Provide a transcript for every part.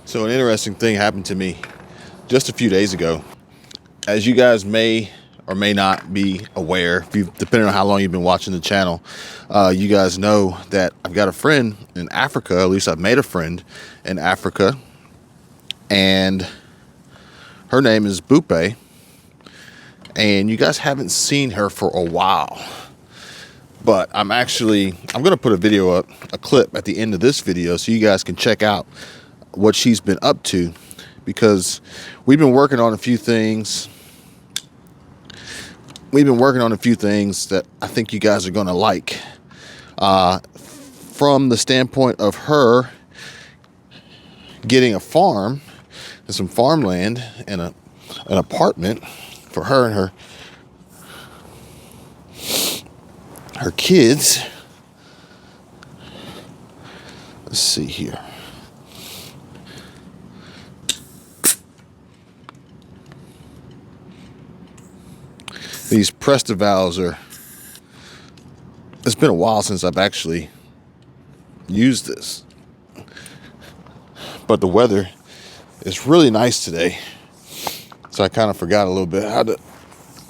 So an interesting thing happened to me just a few days ago. As you guys may or may not be aware, depending on how long you've been watching the channel, you guys know that I've got a friend in Africa. At least I've made a friend in Africa, and her name is Bupe. And you guys haven't seen her for a while, but I'm going to put a video up, a clip at the end of this video, so you guys can check out what she's been up to, because we've been working on a few things. That I think you guys are going to like, from the standpoint of her getting a farm and some farmland and an apartment for her and her kids. Let's see here. These Prestivals it's been a while since I've actually used this, but the weather is really nice today, so I kind of forgot a little bit how to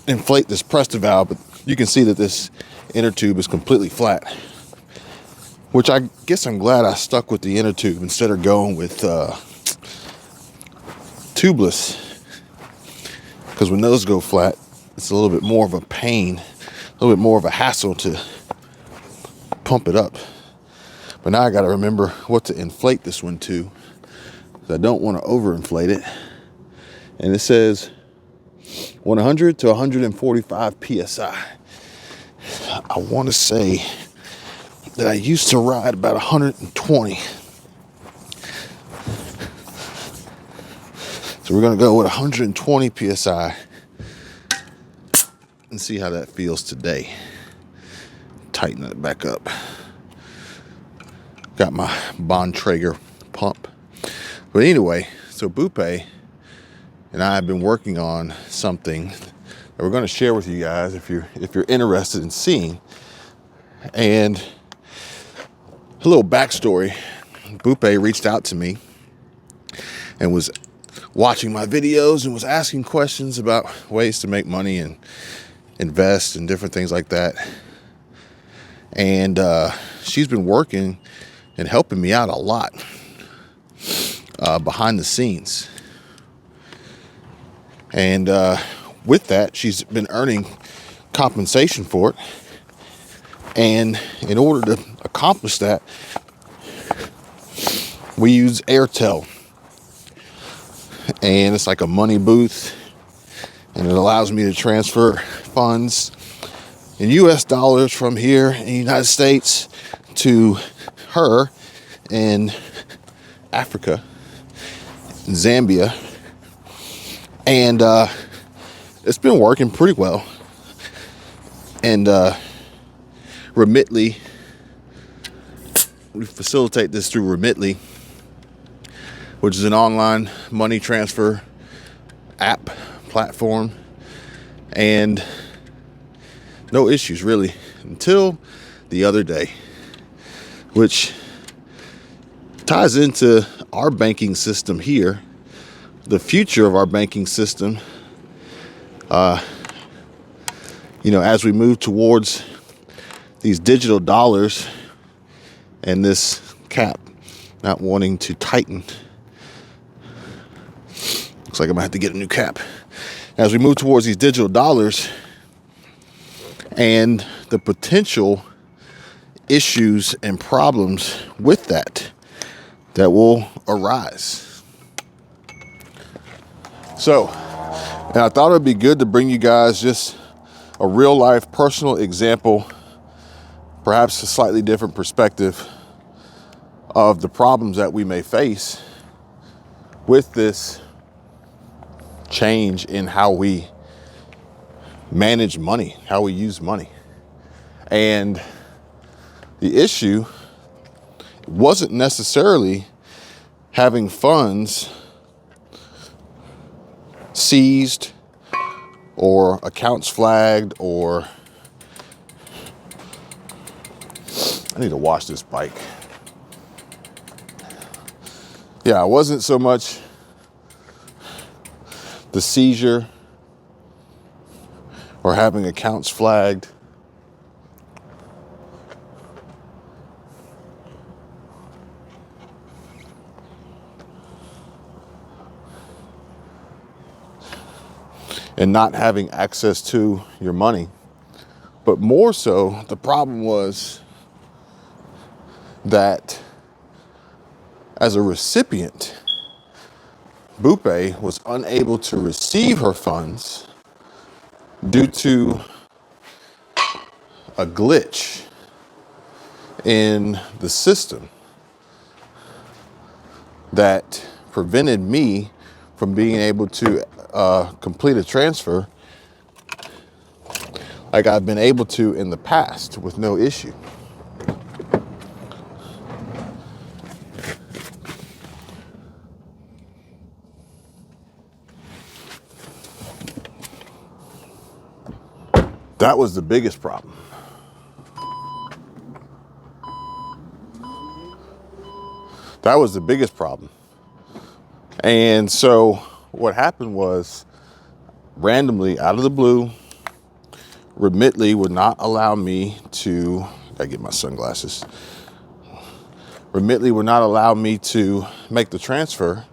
inflate this Prestival. But you can see that this inner tube is completely flat, which I guess I'm glad I stuck with the inner tube instead of going with tubeless, because when those go flat, it's a little bit more of a pain, a little bit more of a hassle to pump it up. But now I got to remember what to inflate this one to, because I don't want to overinflate it. And it says 100 to 145 psi. I want to say that I used to ride about 120. So we're going to go with 120 psi and see how that feels today. Tighten it back up. Got my Bontrager pump. But anyway, so Bupe and I have been working on something that we're going to share with you guys if you're interested in seeing. And a little backstory. Bupe reached out to me and was watching my videos and was asking questions about ways to make money and invest and different things like that. And she's been working and helping me out a lot behind the scenes. And with that, she's been earning compensation for it. And in order to accomplish that, we use Airtel. And it's like a money booth. And it allows me to transfer funds in US dollars from here in the United States to her in Africa, in Zambia. And it's been working pretty well. And Remitly, we facilitate this through Remitly, which is an online money transfer app platform, and no issues really until the other day, which ties into our banking system here, the future of our banking system. As we move towards these digital dollars and this cap not wanting to tighten. Looks like I'm gonna have to get a new cap. As we move towards these digital dollars and the potential issues and problems with that will arise. So, and I thought it'd be good to bring you guys just a real life personal example, perhaps a slightly different perspective of the problems that we may face with this change in how we manage money, how we use money. And the issue wasn't necessarily having funds seized or accounts flagged, or I need to wash this bike. Yeah, it wasn't so much the seizure or having accounts flagged. And not having access to your money. But more so, the problem was that as a recipient, Bupe was unable to receive her funds due to a glitch in the system that prevented me from being able to complete a transfer like I've been able to in the past with no issue. That was the biggest problem. That was the biggest problem. And so what happened was, randomly, out of the blue, Remitly would not allow me to, gotta get my sunglasses. Remitly would not allow me to make the transfer.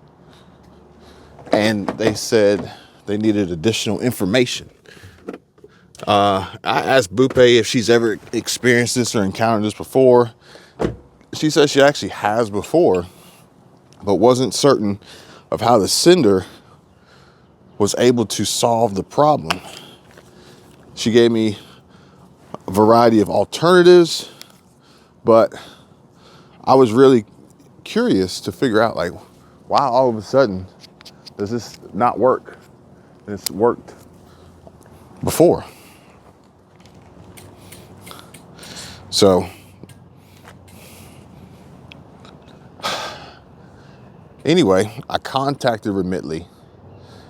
And they said they needed additional information. I asked Bupe if she's ever experienced this or encountered this before. She says she actually has before, but wasn't certain of how the sender was able to solve the problem. She gave me a variety of alternatives, but I was really curious to figure out, like, why all of a sudden does this not work? It's worked before. So anyway, I contacted Remitly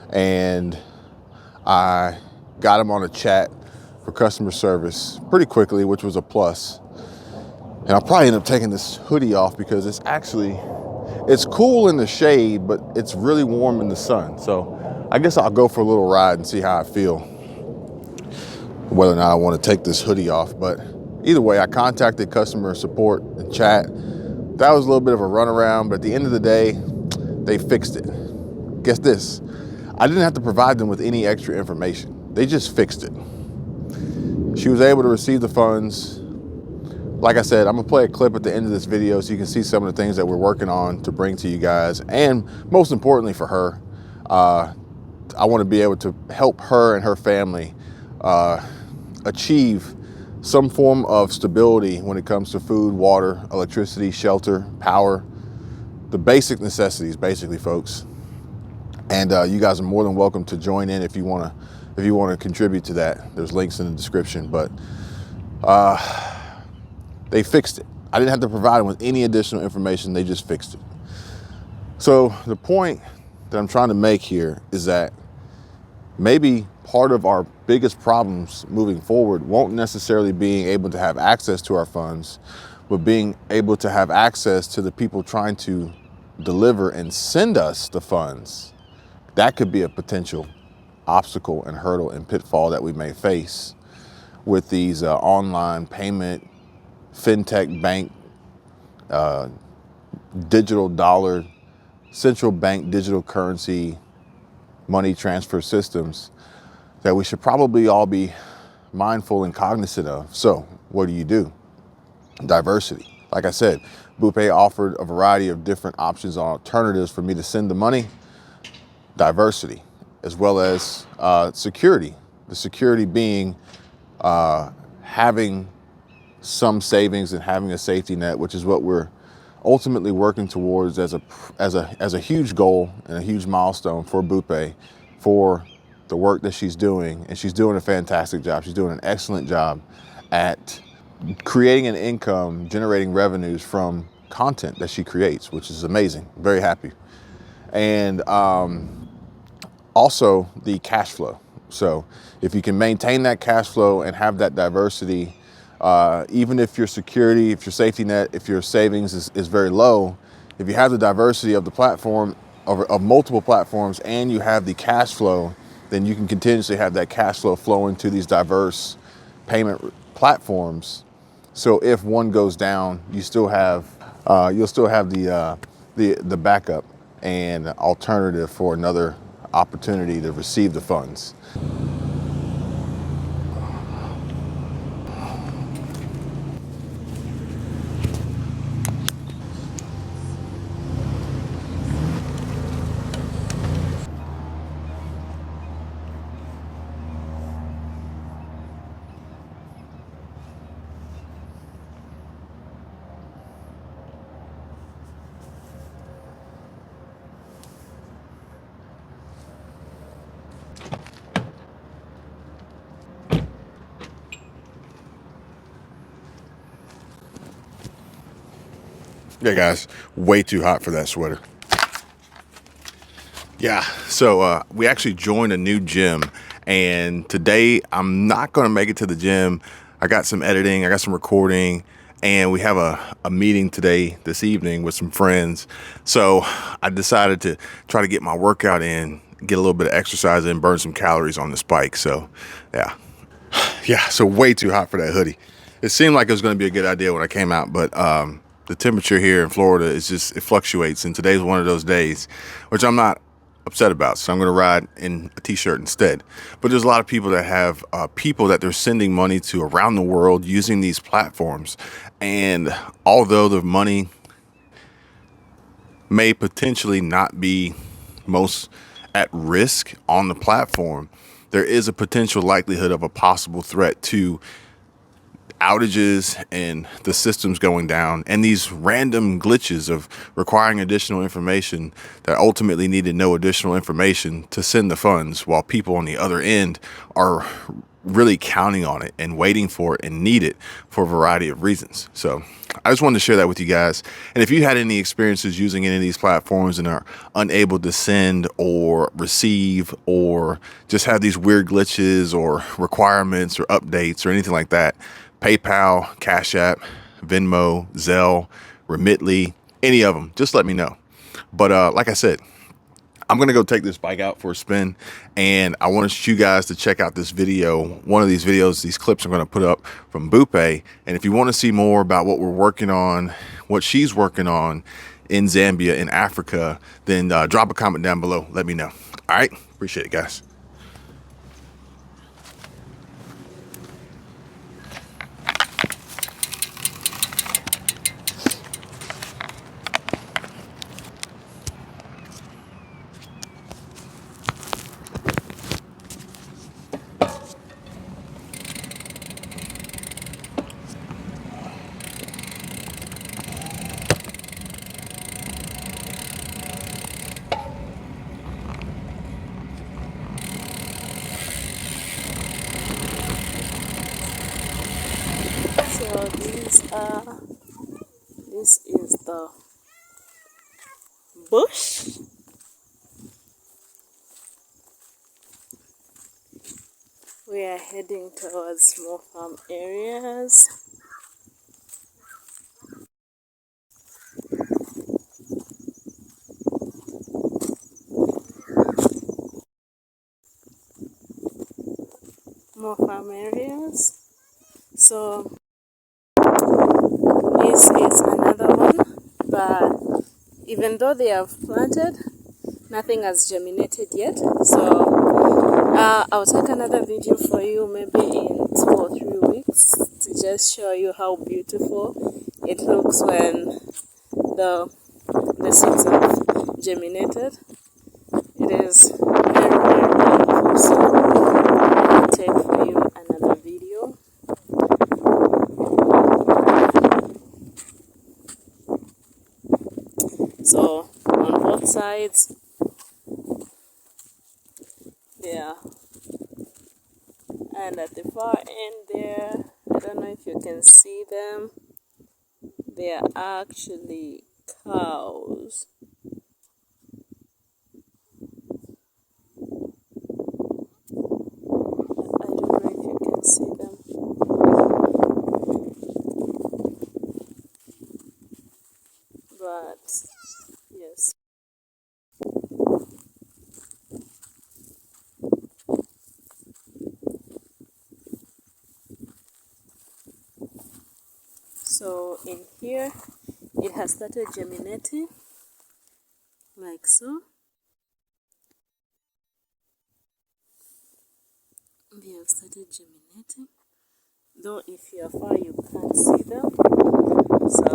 and I got him on a chat for customer service pretty quickly, which was a plus. And I'll probably end up taking this hoodie off because it's cool in the shade, but it's really warm in the sun. So I guess I'll go for a little ride and see how I feel, whether or not I want to take this hoodie off. But either way, I contacted customer support and chat. That was a little bit of a runaround, but at the end of the day, they fixed it. Guess this, I didn't have to provide them with any extra information. They just fixed it. She was able to receive the funds. Like I said, I'm gonna play a clip at the end of this video so you can see some of the things that we're working on to bring to you guys. And most importantly for her, I wanna be able to help her and her family achieve some form of stability when it comes to food, water, electricity, shelter, power, the basic necessities, basically, folks. And you guys are more than welcome to join in if you wanna contribute to that. There's links in the description, but they fixed it. I didn't have to provide them with any additional information. They just fixed it. So the point that I'm trying to make here is that maybe part of our biggest problems moving forward won't necessarily being able to have access to our funds, but being able to have access to the people trying to deliver and send us the funds. That could be a potential obstacle and hurdle and pitfall that we may face with these online payment, fintech bank, digital dollar, central bank digital currency, money transfer systems that we should probably all be mindful and cognizant of. So what do? Diversity. Like I said, Bupe offered a variety of different options and alternatives for me to send the money. Diversity, as well as security. The security being having some savings and having a safety net, which is what we're ultimately working towards as a huge goal and a huge milestone for Bupe, for the work that she's doing. And she's doing a fantastic job. She's doing an excellent job at creating an income, generating revenues from content that she creates, which is amazing. Very happy. And also the cash flow. So if you can maintain that cash flow and have that diversity, even if your security, if your safety net, if your savings is very low, If you have the diversity of the platform, of multiple platforms, and you have the cash flow, then you can continuously have that cash flow flowing to these diverse payment platforms. So if one goes down, you still have you'll still have the backup and alternative for another opportunity to receive the funds. Yeah, guys, way too hot for that sweater. Yeah, so we actually joined a new gym, and today I'm not going to make it to the gym. I got some editing, I got some recording, and we have a meeting today, this evening, with some friends. So I decided to try to get my workout in, get a little bit of exercise in, burn some calories on this bike. So, yeah, so way too hot for that hoodie. It seemed like it was going to be a good idea when I came out, but the temperature here in Florida is just, it fluctuates, and today's one of those days, which I'm not upset about. So I'm going to ride in a t-shirt instead. But there's a lot of people that have people that they're sending money to around the world using these platforms. And although the money may potentially not be most at risk on the platform, there is a potential likelihood of a possible threat to outages and the systems going down, and these random glitches of requiring additional information that ultimately needed no additional information to send the funds, while people on the other end are really counting on it and waiting for it and need it for a variety of reasons. So I just wanted to share that with you guys. And if you had any experiences using any of these platforms and are unable to send or receive, or just have these weird glitches or requirements or updates or anything like that, PayPal, Cash App, Venmo, Zelle, Remitly, any of them, just let me know. But like I said, I'm going to go take this bike out for a spin, and I want you guys to check out this video. One of these videos, these clips I'm going to put up from Bupe. And if you want to see more about what we're working on, what she's working on in Zambia, in Africa, then drop a comment down below. Let me know. All right. Appreciate it, guys. So this is the bush. We are heading towards small farm areas. More farm areas. So this is another one, but even though they have planted, nothing has germinated yet. So I'll take another video for you maybe in 2 or 3 weeks to just show you how beautiful it looks when the seeds have germinated. It is very, very beautiful. So I'll take for you another video. So on both sides, there, and at the far end there, I don't know if you can see them, they are actually cows. I don't know if you can see them, but yes. So in here it has started germinating like so. They have started germinating, though if you're far you can't see them. So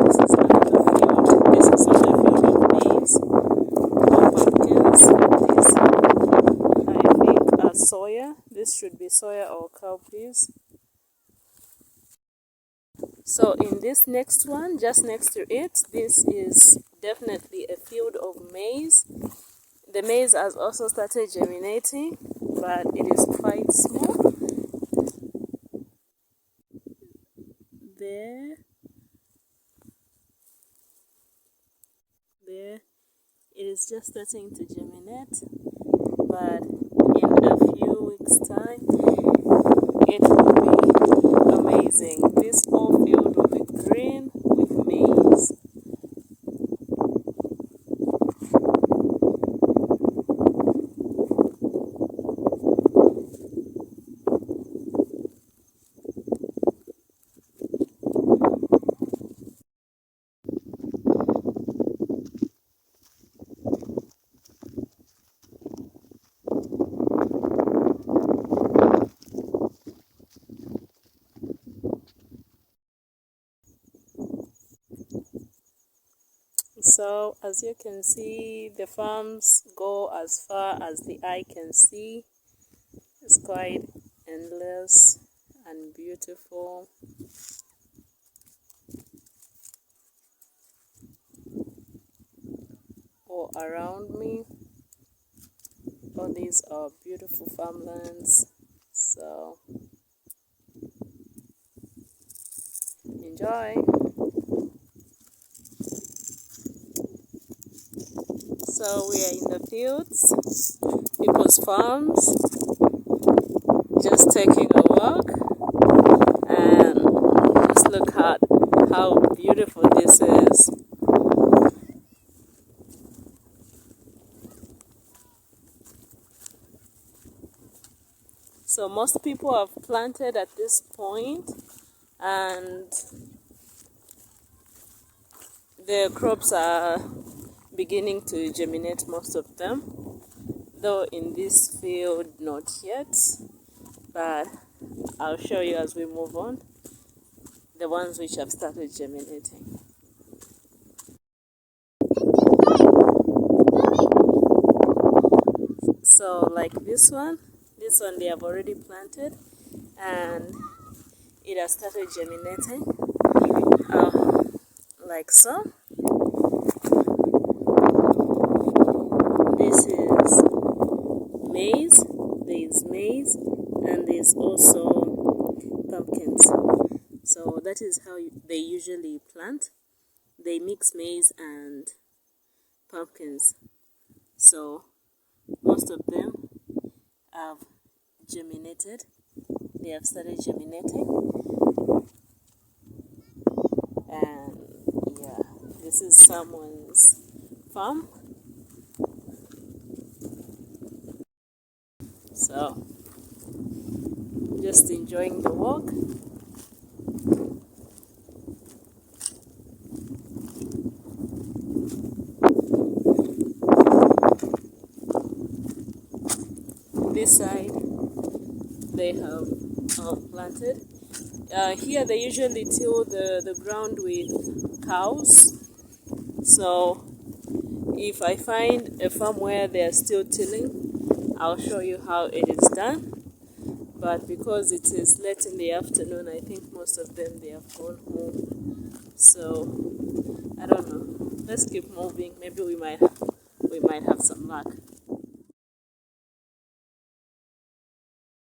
this is another field. This is another field of maize or pumpkins. This I think are soya. This should be soya or cowpeas. So in this next one, just next to it, this is definitely a field of maize. The maize has also started germinating, but it is quite small. There, it is just starting to germinate, but in a few weeks' time, it will be amazing. This whole field will be green with maize. So as you can see, the farms go as far as the eye can see. It's quite endless and beautiful. All around me, all these are beautiful farmlands. So enjoy. So we are in the fields, people's farms, just taking a walk, and just look at how beautiful this is. So most people have planted at this point, and the crops are beginning to germinate, most of them, though in this field not yet, but I'll show you as we move on the ones which have started germinating. So like this one they have already planted and it has started germinating, like so. This is maize, there is maize, and there's also pumpkins. So that is how they usually plant. They mix maize and pumpkins. So most of them have germinated. They have started germinating. And yeah, this is someone's farm. So just enjoying the walk. This side they have planted. Here they usually till the ground with cows. So if I find a farm where they are still tilling, I'll show you how it is done. But because it is late in the afternoon, I think most of them they have gone home. So I don't know. Let's keep moving. Maybe we might have some luck.